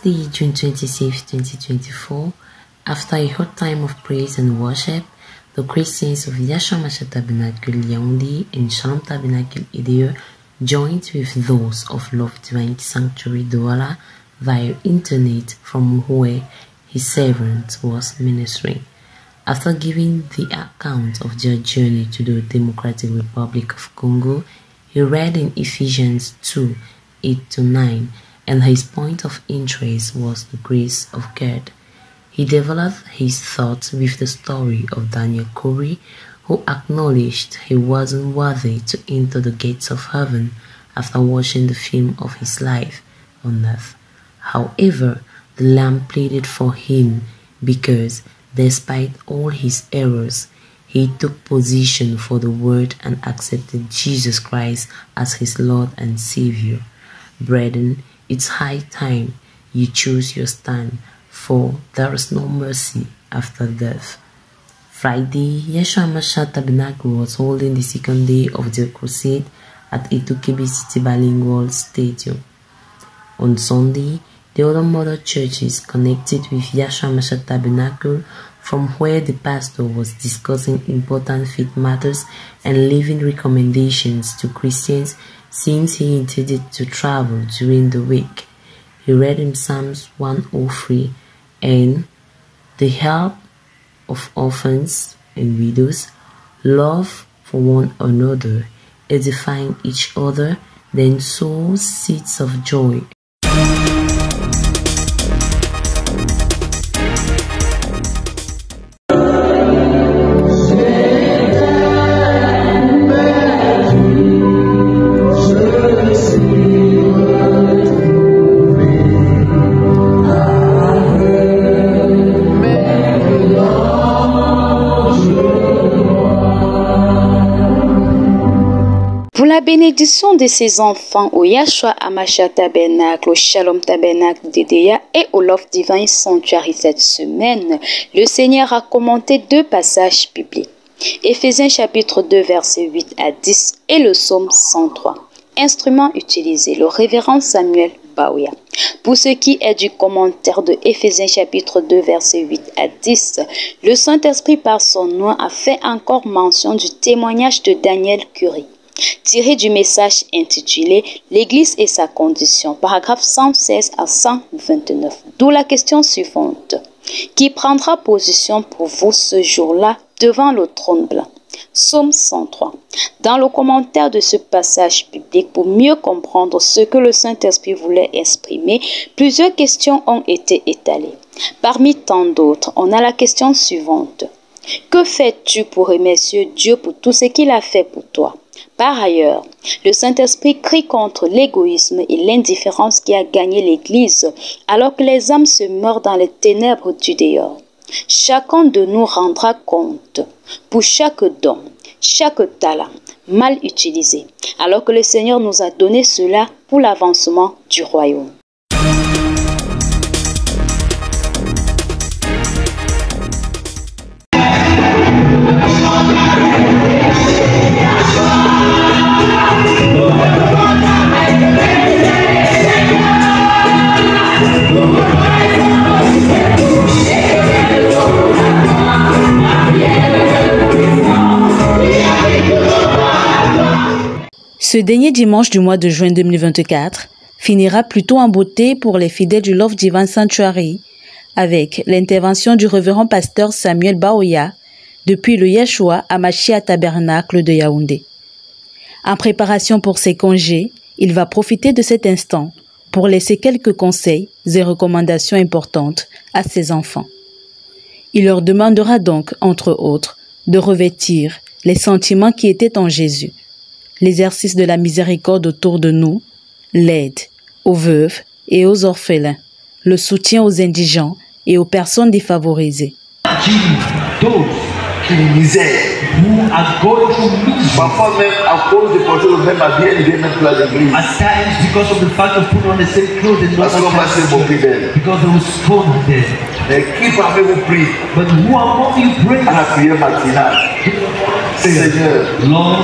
Wednesday, June 26, 2024, after a hot time of praise and worship, the Christians of Yeshua Mashiach Tabernacle Yaoundé and Shalom Tabernacle Ideo joined with those of Love Divine Sanctuary Douala via internet from where his servant was ministering. After giving the account of their journey to the Democratic Republic of Congo, he read in Ephesians 2, 8-9, and his point of interest was the grace of God. He developed his thoughts with the story of Daniel Corey, who acknowledged he wasn't worthy to enter the gates of heaven after watching the film of his life on earth. However, the Lamb pleaded for him because, despite all his errors, he took position for the Word and accepted Jesus Christ as his Lord and Savior. Brethren, it's high time you choose your stand, for there is no mercy after death. Friday, Yeshua Mashiach Tabernacle was holding the second day of their crusade at Itukibi City Bilingual Stadium. On Sunday, the other mother churches connected with Yeshua Mashiach Tabernacle, from where the pastor was discussing important faith matters and leaving recommendations to Christians since he intended to travel during the week. He read in Psalms 103 and the help of orphans and widows, love for one another, edifying each other, then sow seeds of joy. La bénédiction de ses enfants au Yeshua Mashiach Tabernacle, au Shalom Tabernacle d'Edea et au Love Divine Sanctuary cette semaine, le Seigneur a commenté deux passages bibliques. Éphésiens chapitre 2 versets 8 à 10 et le psaume 103. Instrument utilisé, le révérend Samuel Bawuya. Pour ce qui est du commentaire de Éphésiens chapitre 2 versets 8 à 10, le Saint-Esprit par son nom a fait encore mention du témoignage de Daniel Curie, tiré du message intitulé « L'Église et sa condition », paragraphe 116 à 129. D'où la question suivante. Qui prendra position pour vous ce jour-là devant le trône blanc? Psaume 103. Dans le commentaire de ce passage biblique, pour mieux comprendre ce que le Saint-Esprit voulait exprimer, plusieurs questions ont été étalées. Parmi tant d'autres, on a la question suivante. Que fais-tu pour remercier Dieu pour tout ce qu'il a fait pour toi? Par ailleurs, le Saint-Esprit crie contre l'égoïsme et l'indifférence qui a gagné l'Église alors que les âmes se meurent dans les ténèbres du dehors. Chacun de nous rendra compte pour chaque don, chaque talent mal utilisé, alors que le Seigneur nous a donné cela pour l'avancement du royaume. Ce dernier dimanche du mois de juin 2024 finira plutôt en beauté pour les fidèles du Love Divine Sanctuary avec l'intervention du révérend pasteur Samuel Bawuya depuis le Yeshua Mashiach Tabernacle de Yaoundé. En préparation pour ses congés, il va profiter de cet instant pour laisser quelques conseils et recommandations importantes à ses enfants. Il leur demandera donc, entre autres, de revêtir les sentiments qui étaient en Jésus, l'exercice de la miséricorde autour de nous, l'aide aux veuves et aux orphelins, le soutien aux indigents et aux personnes défavorisées. Parfois même à cause de porter le même habit, ils viennent mettre à l'église. At times, because of the fact of putting on the same clothes and Parce qu'on va se moquer d'elle. because they will scold them. Mais qui parmi vous prie But who among you pray? à la prière matinale? Seigneur, Lord,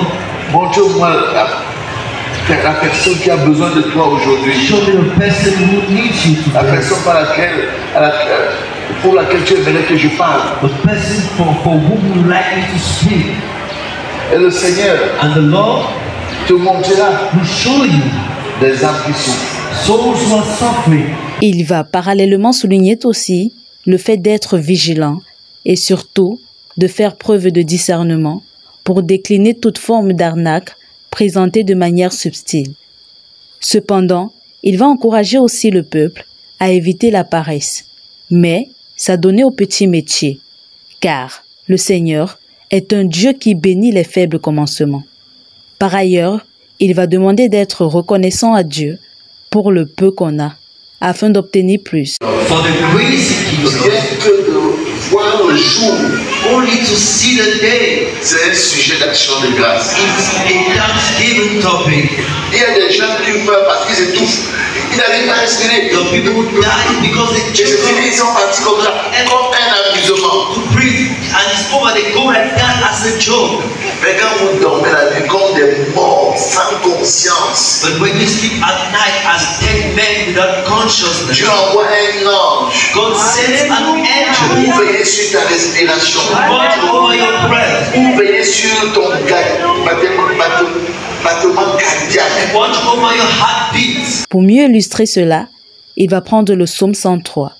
montre-moi la personne qui a besoin de toi aujourd'hui. Show me the person who needs you La today. personne pour laquelle tu aimerais que je parle. The person for whom you like me to speak. Et le Seigneur And the Lord te montrera will show you des âmes qui souffrent. souls who are suffering. Il va parallèlement souligner aussi le fait d'être vigilant et surtout de faire preuve de discernement pour décliner toute forme d'arnaque présentée de manière subtile. Cependant, il va encourager aussi le peuple à éviter la paresse, mais s'adonner aux petits métiers, car le Seigneur est un Dieu qui bénit les faibles commencements. Par ailleurs, il va demander d'être reconnaissant à Dieu pour le peu qu'on a, afin d'obtenir plus. For the grace he gives Rien us, que de voir le jour, only to see the day. c'est un sujet d'action de grâce. It's a Thanksgiving topic. Il y a des gens qui meurent parce qu'ils étouffent. Ils n'arrivent pas à respirer. The people who die because they Et c'est fini, ils sont partis comme ça, comme un amusement. to breathe, and it's over. They go like that as a joke. Mais quand vous dormez la nuit comme des morts sans conscience, But when you sleep at night as dead men without consciousness, Dieu envoie un ange God sends an angel pour veiller sur ta respiration, to watch over your breath, pour veiller sur ton battement cardiaque. watch over your heartbeats. Pour mieux illustrer cela, il va prendre le psaume 103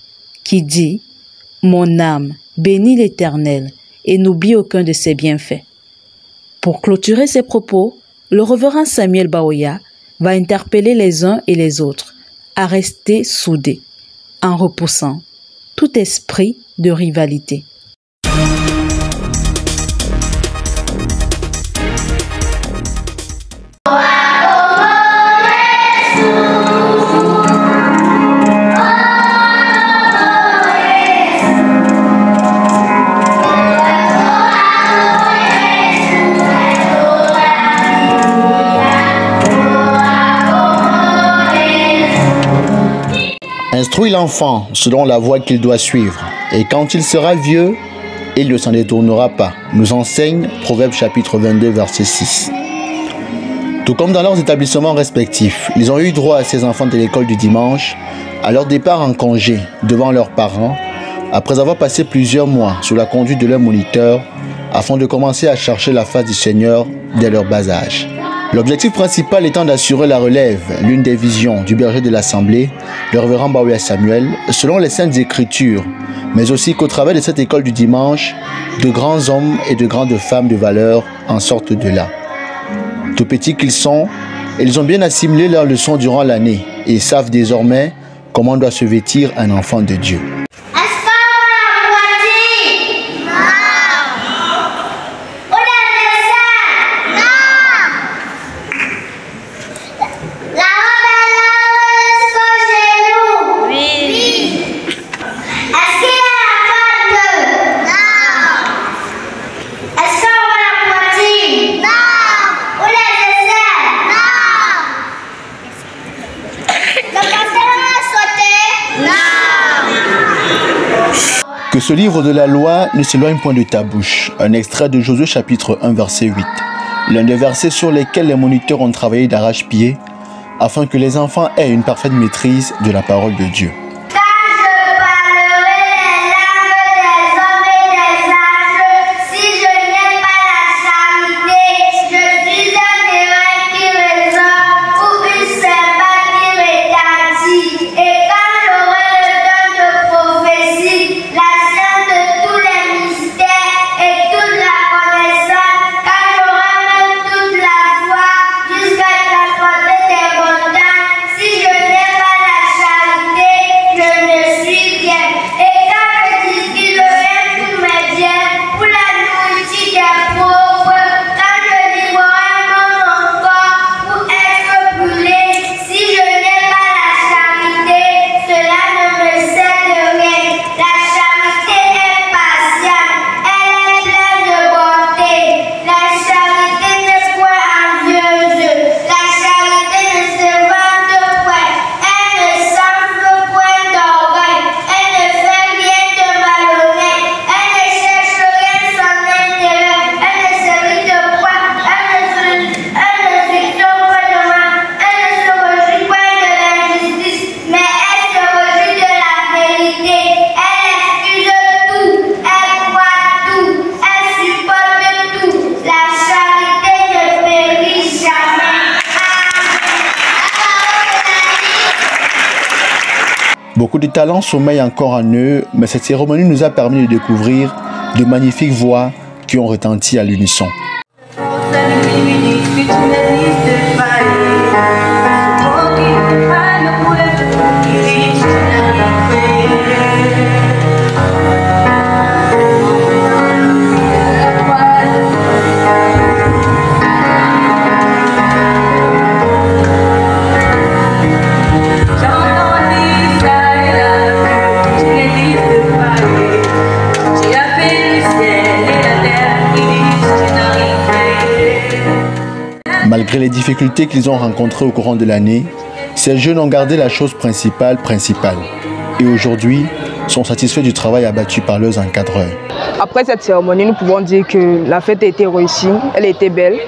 qui dit « Mon âme, bénis l'Éternel et n'oublie aucun de ses bienfaits ». Pour clôturer ses propos, le révérend Samuel Baoya va interpeller les uns et les autres à rester soudés, en repoussant tout esprit de rivalité. Instruis l'enfant selon la voie qu'il doit suivre, et quand il sera vieux, il ne s'en détournera pas, nous enseigne Proverbes chapitre 22, verset 6. Tout comme dans leurs établissements respectifs, ils ont eu droit à ces enfants de l'école du dimanche, à leur départ en congé devant leurs parents, après avoir passé plusieurs mois sous la conduite de leur moniteur, afin de commencer à chercher la face du Seigneur dès leur bas âge. L'objectif principal étant d'assurer la relève, l'une des visions du berger de l'Assemblée, le révérend Baoya Samuel, selon les Saintes Écritures, mais aussi qu'au travers de cette école du dimanche, de grands hommes et de grandes femmes de valeur en sortent de là. Tout petits qu'ils sont, ils ont bien assimilé leurs leçons durant l'année et savent désormais comment doit se vêtir un enfant de Dieu. Que ce livre de la loi ne s'éloigne point de ta bouche. Un extrait de Josué chapitre 1 verset 8. L'un des versets sur lesquels les moniteurs ont travaillé d'arrache-pied afin que les enfants aient une parfaite maîtrise de la parole de Dieu. Beaucoup de talents sommeillent encore en eux, mais cette cérémonie nous a permis de découvrir de magnifiques voix qui ont retenti à l'unisson. Malgré les difficultés qu'ils ont rencontrées au courant de l'année, ces jeunes ont gardé la chose principale. Et aujourd'hui, sont satisfaits du travail abattu par leurs encadreurs. Après cette cérémonie, nous pouvons dire que la fête a été réussie, elle était belle.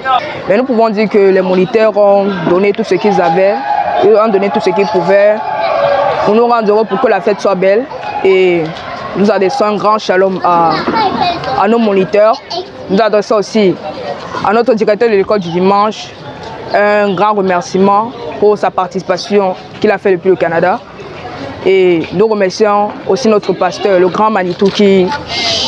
Mais nous pouvons dire que les moniteurs ont donné tout ce qu'ils avaient, ils ont donné tout ce qu'ils pouvaient pour nous rendre heureux, pour que la fête soit belle. Et nous adressons un grand shalom à nos moniteurs. Nous adressons aussi à notre directeur de l'école du dimanche un grand remerciement pour sa participation qu'il a fait depuis le Canada. Et nous remercions aussi notre pasteur, le grand Manitou, qui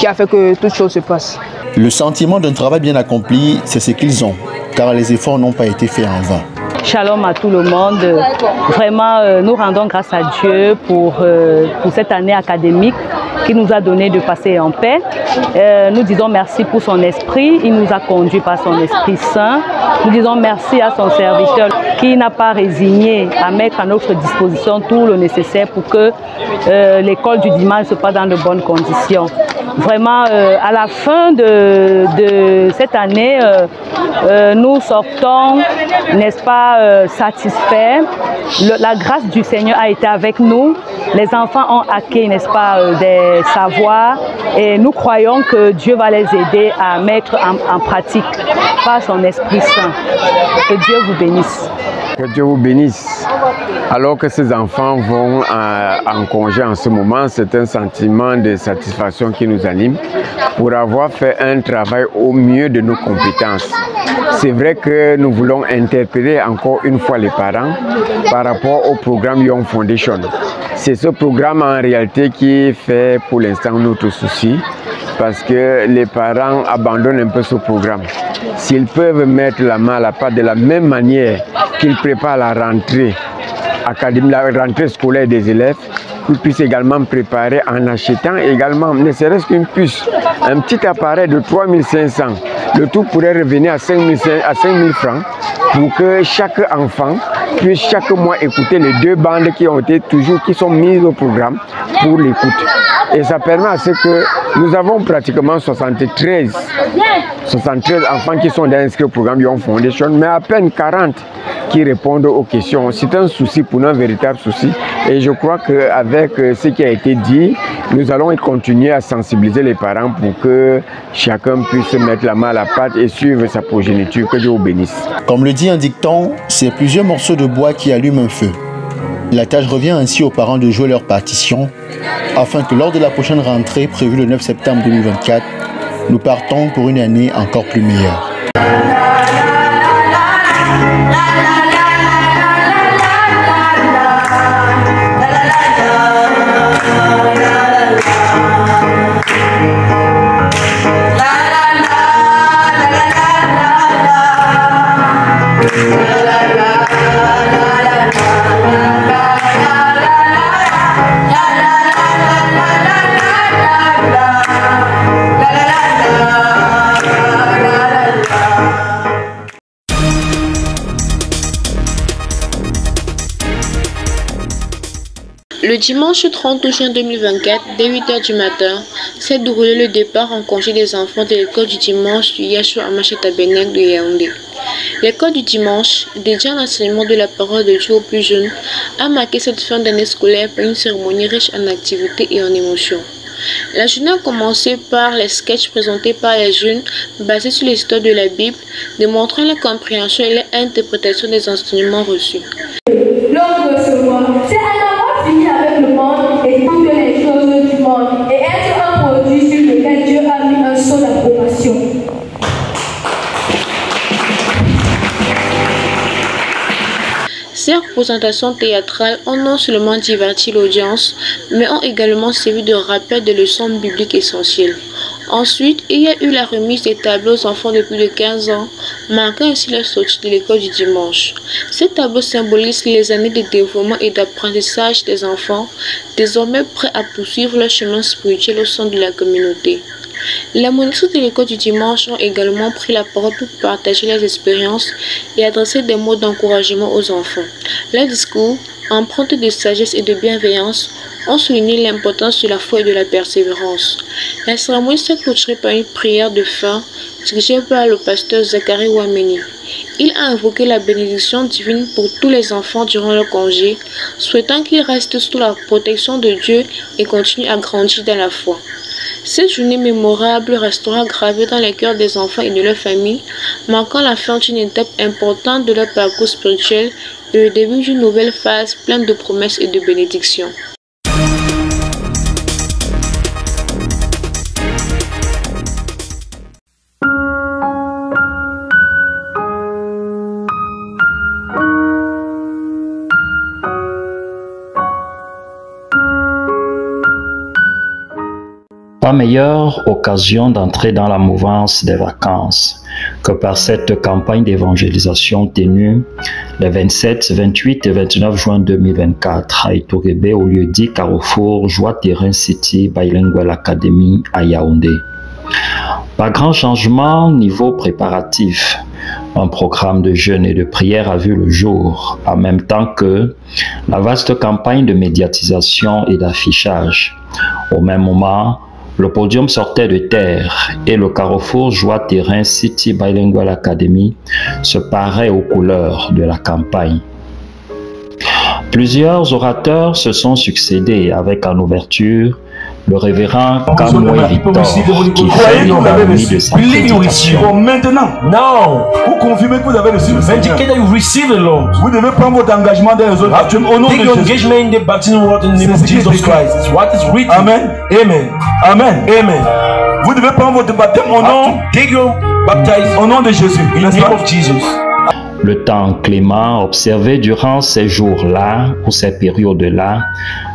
a fait que toutes choses se passent. Le sentiment d'un travail bien accompli, c'est ce qu'ils ont, car les efforts n'ont pas été faits en vain. Shalom à tout le monde. Vraiment, nous rendons grâce à Dieu pour cette année académique qui nous a donné de passer en paix. Nous disons merci pour son esprit. Il nous a conduits par son Esprit Saint. Nous disons merci à son serviteur qui n'a pas résigné à mettre à notre disposition tout le nécessaire pour que l'école du dimanche se passe dans de bonnes conditions. Vraiment, à la fin de cette année, nous sortons, n'est-ce pas, satisfaits. La grâce du Seigneur a été avec nous. Les enfants ont acquis, n'est-ce pas, des savoirs et nous croyons que Dieu va les aider à mettre en pratique par son Esprit Saint. Que Dieu vous bénisse. Que Dieu vous bénisse. Alors que ces enfants vont en congé en ce moment, c'est un sentiment de satisfaction qui nous anime pour avoir fait un travail au mieux de nos compétences. C'est vrai que nous voulons interpeller encore une fois les parents par rapport au programme Young Foundation. C'est ce programme en réalité qui fait pour l'instant notre souci parce que les parents abandonnent un peu ce programme. S'ils peuvent mettre la main à la pâte de la même manière qu'ils préparent la rentrée académique, la rentrée scolaire des élèves, qu'ils puissent également préparer en achetant également, ne serait-ce qu'une puce, un petit appareil de 3500. Le tout pourrait revenir à 5000 francs pour que chaque enfant puisse chaque mois écouter les 2 bandes qui sont mises au programme pour l'écoute. Et ça permet à ce que nous avons pratiquement 73 enfants qui sont inscrits au programme Young Foundation, mais à peine 40 qui répondent aux questions. C'est un souci pour nous, un véritable souci. Et je crois qu'avec ce qui a été dit, nous allons continuer à sensibiliser les parents pour que chacun puisse mettre la main à la pâte et suivre sa progéniture. Que Dieu vous bénisse. Comme le dit un dicton, c'est plusieurs morceaux de bois qui allument un feu. La tâche revient ainsi aux parents de jouer leur partition afin que lors de la prochaine rentrée prévue le 9 septembre 2024, nous partons pour une année encore plus meilleure. Le dimanche 30 juin 2024, dès 8h du matin, s'est déroulé le départ en congé des enfants de l'école du dimanche du Yeshua Hamashiach Tabernacle de Yaoundé. L'école du dimanche, dédiée à l'enseignement de la parole de Dieu aux plus jeunes, a marqué cette fin d'année scolaire par une cérémonie riche en activités et en émotions. La journée a commencé par les sketchs présentés par les jeunes basés sur l'histoire de la Bible, démontrant la compréhension et l'interprétation des enseignements reçus. Finir avec le monde et toutes les choses du monde et être un produit sur lequel Dieu a mis un sceau d'approbation. Ces représentations théâtrales ont non seulement diverti l'audience, mais ont également servi de rappel de leçons bibliques essentielles. Ensuite, il y a eu la remise des tableaux aux enfants de plus de 15 ans, marquant ainsi la sortie de l'école du dimanche. Ces tableaux symbolisent les années de développement et d'apprentissage des enfants, désormais prêts à poursuivre leur chemin spirituel au sein de la communauté. Les monitrices de l'école du dimanche ont également pris la parole pour partager leurs expériences et adresser des mots d'encouragement aux enfants. Leurs discours, empreintés de sagesse et de bienveillance, ont souligné l'importance de la foi et de la persévérance. La cérémonie s'est clôturée par une prière de fin dirigée par le pasteur Zachary Wameni. Il a invoqué la bénédiction divine pour tous les enfants durant leur congé, souhaitant qu'ils restent sous la protection de Dieu et continuent à grandir dans la foi. Cette journée mémorable restera gravée dans les cœurs des enfants et de leurs familles, marquant la fin d'une étape importante de leur parcours spirituel et le début d'une nouvelle phase pleine de promesses et de bénédictions. Pas meilleure occasion d'entrer dans la mouvance des vacances que par cette campagne d'évangélisation tenue les 27, 28 et 29 juin 2024 à Etourébé au lieu-dit Carrefour Joie Terrain City Bilingual Academy à Yaoundé. Pas grand changement niveau préparatif. Un programme de jeûne et de prière a vu le jour, en même temps que la vaste campagne de médiatisation et d'affichage. Au même moment, le podium sortait de terre et le Carrefour Joie Terrain City Bilingual Academy se parait aux couleurs de la campagne. Plusieurs orateurs se sont succédés avec en ouverture le révérend Kamoué Victor qui fait l'économie de sa prédication. Maintenant, vous confirmez que vous avez reçu le Seigneur. Vous devez prendre votre engagement dans les autres baptêmes au nom de Jésus. Amen. Amen. Amen. Amen. Vous devez prendre votre baptême au nom de Jésus. Le temps clément observé durant ces jours-là ou ces périodes-là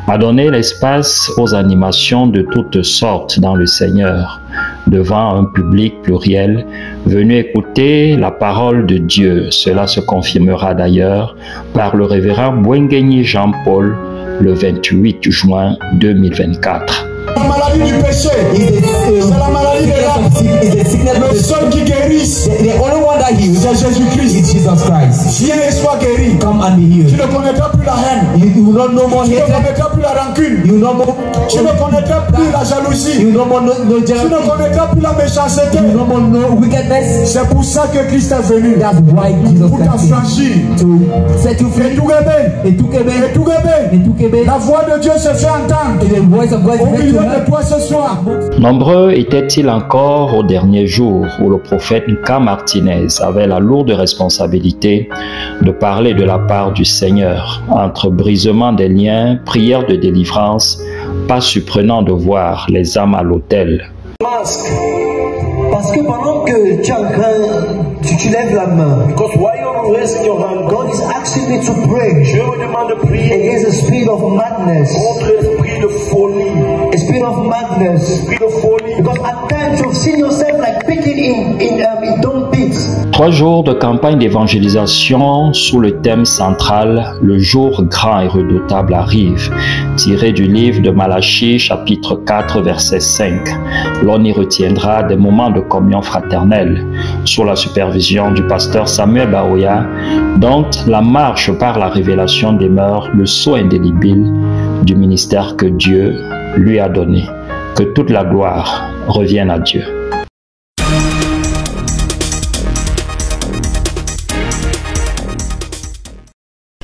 a donné l'espace aux animations de toutes sortes dans le Seigneur, devant un public pluriel venu écouter la parole de Dieu. Cela se confirmera d'ailleurs par le révérend Bouengeni Jean-Paul le 28 juin 2024. La maladie du péché, c'est la maladie de l'âme. Le seul qui guérit, c'est Jésus-Christ. Viens et sois guéri. Tu ne connaîtras plus la haine. Tu ne connaîtras plus la rancune. Tu ne connaîtras plus la jalousie. Tu ne connaîtras plus la méchanceté. C'est pour ça que Christ est venu. Pour t'affranchir. Et tout Québec. La voix de Dieu se fait entendre. Nombreux étaient-ils encore au dernier jour où le prophète Nka Martinez avait la lourde responsabilité de parler de la part du Seigneur, entre brisement des liens, prière de délivrance, pas surprenant de voir les âmes à l'autel. Parce que pendant que tu es en train, tu lèves la main. Because while you're raising your hand, God is asking me to pray. Dieu me demande de prier against the spirit of madness. Contre l'esprit de folie. A spirit of madness. Esprit de folie. Because at times you've seen yourself like picking in dumb pits. 3 jours de campagne d'évangélisation sous le thème central « Le jour grand et redoutable arrive » tiré du livre de Malachie chapitre 4 verset 5. L'on y retiendra des moments de communion fraternelle sous la supervision du pasteur Samuel Baoya, dont la marche par la révélation demeure le sceau indélébile du ministère que Dieu lui a donné. Que toute la gloire revienne à Dieu.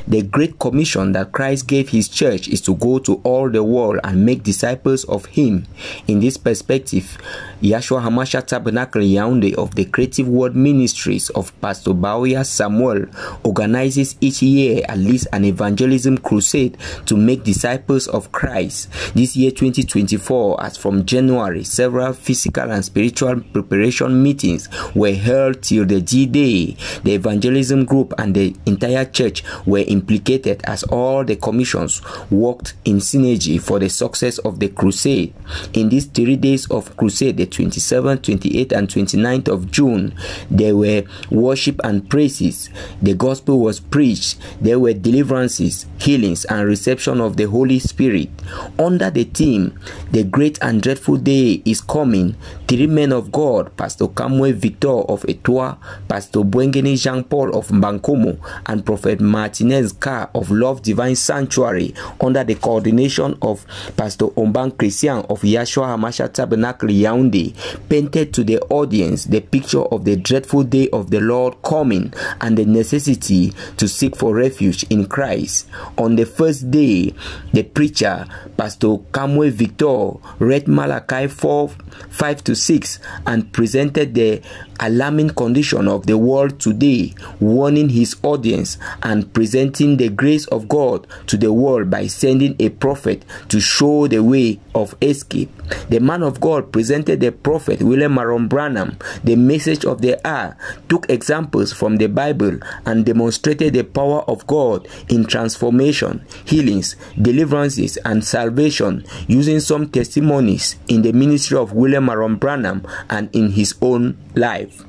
The Great Commission that Christ gave his church is to go to all the world and make disciples of him. In this perspective, Yahshua Hamashiach Tabernacle Yaoundé of the Creative Word Ministries of Pastor Baoya Samuel organizes each year at least an evangelism crusade to make disciples of Christ. This year 2024, as from January, several physical and spiritual preparation meetings were held till the D-Day. The evangelism group and the entire church were in implicated as all the commissions worked in synergy for the success of the crusade. In these 3 days of crusade, the 27th, 28th, and 29th of June, there were worship and praises. The gospel was preached. There were deliverances, healings, and reception of the Holy Spirit. Under the theme, "The Great and Dreadful Day is Coming," 3 men of God, Pastor Kamwe Victor of Etua, Pastor Bwengeni Jean-Paul of Mbankomo, and Prophet Martinez Carr of Love Divine Sanctuary, under the coordination of Pastor Omban Christian of Yeshua Hamashiach Tabernacle Yaoundé, painted to the audience the picture of the dreadful day of the Lord coming and the necessity to seek for refuge in Christ. On the first day, the preacher, Pastor Kamwe Victor, read Malachi 4:5-6 and presented the alarming condition of the world today, warning his audience and presenting the grace of God to the world by sending a prophet to show the way of escape. The man of God presented the prophet William Marion Branham, the message of the hour, took examples from the Bible and demonstrated the power of God in transformation, healings, deliverances, and salvation, using some testimonies in the ministry of William Marion Branham and in his own life.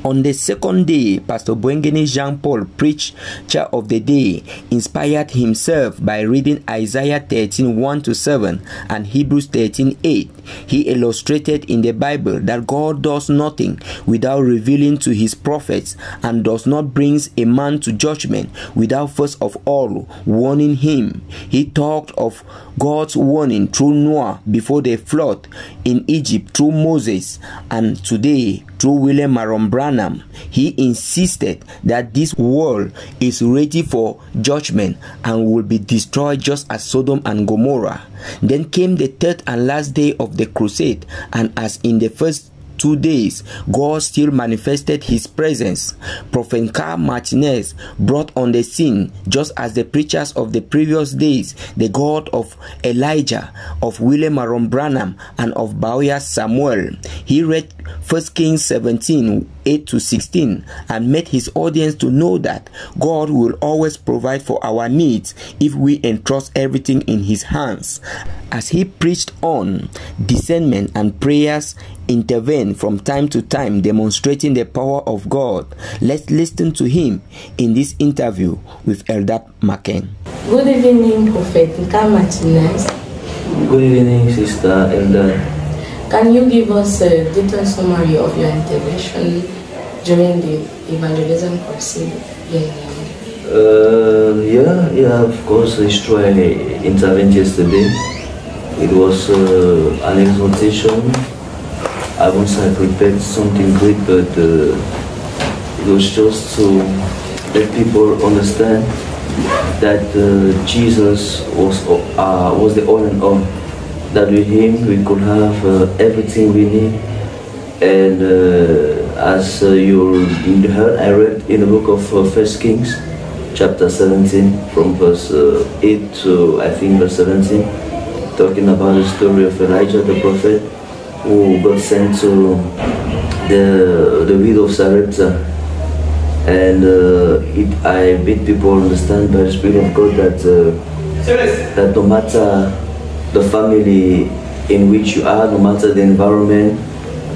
On the second day, Pastor Bwengeni Jean-Paul, preacher of the day, inspired himself by reading Isaiah 13:1-7 and Hebrews 13:8. He illustrated in the Bible that God does nothing without revealing to his prophets and does not bring a man to judgment without first of all warning him. He talked of God's warning through Noah before the flood, in Egypt through Moses, and today through William Marion Branham. He insisted that this world is ready for judgment and will be destroyed just as Sodom and Gomorrah. Then came the third and last day of the crusade, and as in the first 2 days, God still manifested his presence. Prophet Carl Martinez brought on the scene, just as the preachers of the previous days, the God of Elijah, of William Marion Branham, and of Bawya Samuel. He read 1 Kings 17:8-16 and made his audience to know that God will always provide for our needs if we entrust everything in his hands. As he preached on, discernment and prayers intervened from time to time, demonstrating the power of God. Let's listen to him in this interview with Elder Maken. Good evening, Prophet Carl Martinez. Good evening, Sister Elder. Can you give us a detailed summary of your intervention during the evangelism crusade? Yeah, of course, it's true. I intervened yesterday. It was an exhortation. I won't say I prepared something great, but it was just to let people understand that Jesus was the all in all. That with him we could have everything we need. And as you heard, I read in the book of 1 Kings, chapter 17, from verse 8 to I think verse 17, talking about the story of Elijah the prophet, who got sent to the widow of Sarepta. And I made people understand by the Spirit of God that no matter the family in which you are, no matter the environment,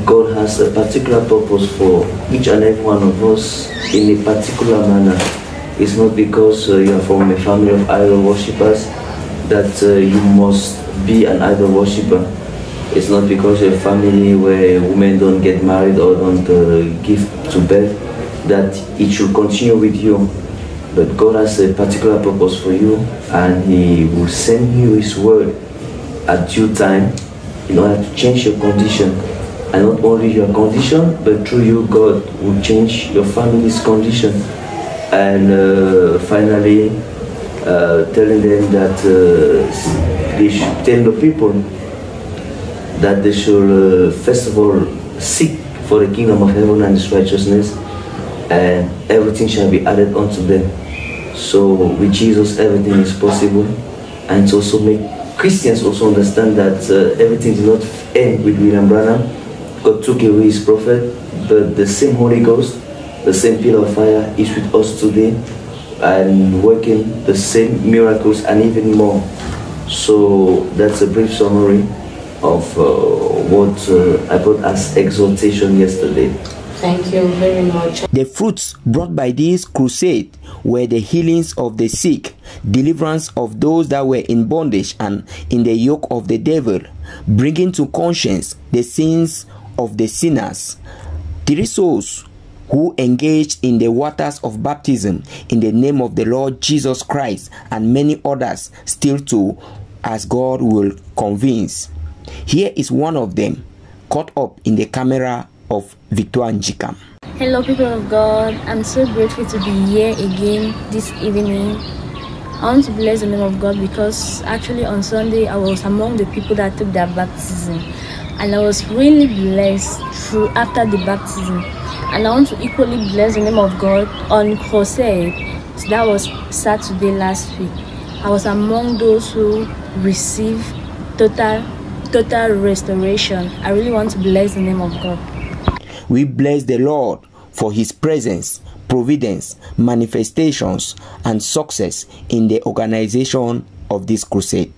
God has a particular purpose for each and every one of us in a particular manner. It's not because you are from a family of idol worshippers that you must be an idol worshipper. It's not because you're a family where women don't get married or don't give to birth that it should continue with you. But God has a particular purpose for you, and He will send you His word at due time in order to change your condition. And not only your condition, but through you, God will change your family's condition. And finally, telling them that they should tell the people that they should first of all seek for the kingdom of heaven and its righteousness, and everything shall be added unto them. So with Jesus, everything is possible. And to also make Christians also understand that everything did not end with William Branham. God took away his prophet, but the same Holy Ghost, the same pillar of fire is with us today. and working the same miracles and even more. So that's a brief summary of what I brought as exhortation yesterday. Thank you very much. The fruits brought by this crusade were the healings of the sick, deliverance of those that were in bondage and in the yoke of the devil, bringing to conscience the sins of the sinners. 3 souls who engaged in the waters of baptism in the name of the Lord Jesus Christ, and many others still to, as God will convince. Here is one of them, caught up in the camera of Victoire Njikam. Hello people of God, I'm so grateful to be here again this evening. I want to bless the name of God because actually on Sunday I was among the people that took their baptism, and I was really blessed through after the baptism. And I want to equally bless the name of God on crusade. That was Saturday last week. I was among those who received total restoration. I really want to bless the name of God. We bless the Lord for his presence, providence, manifestations, and success in the organization of this crusade.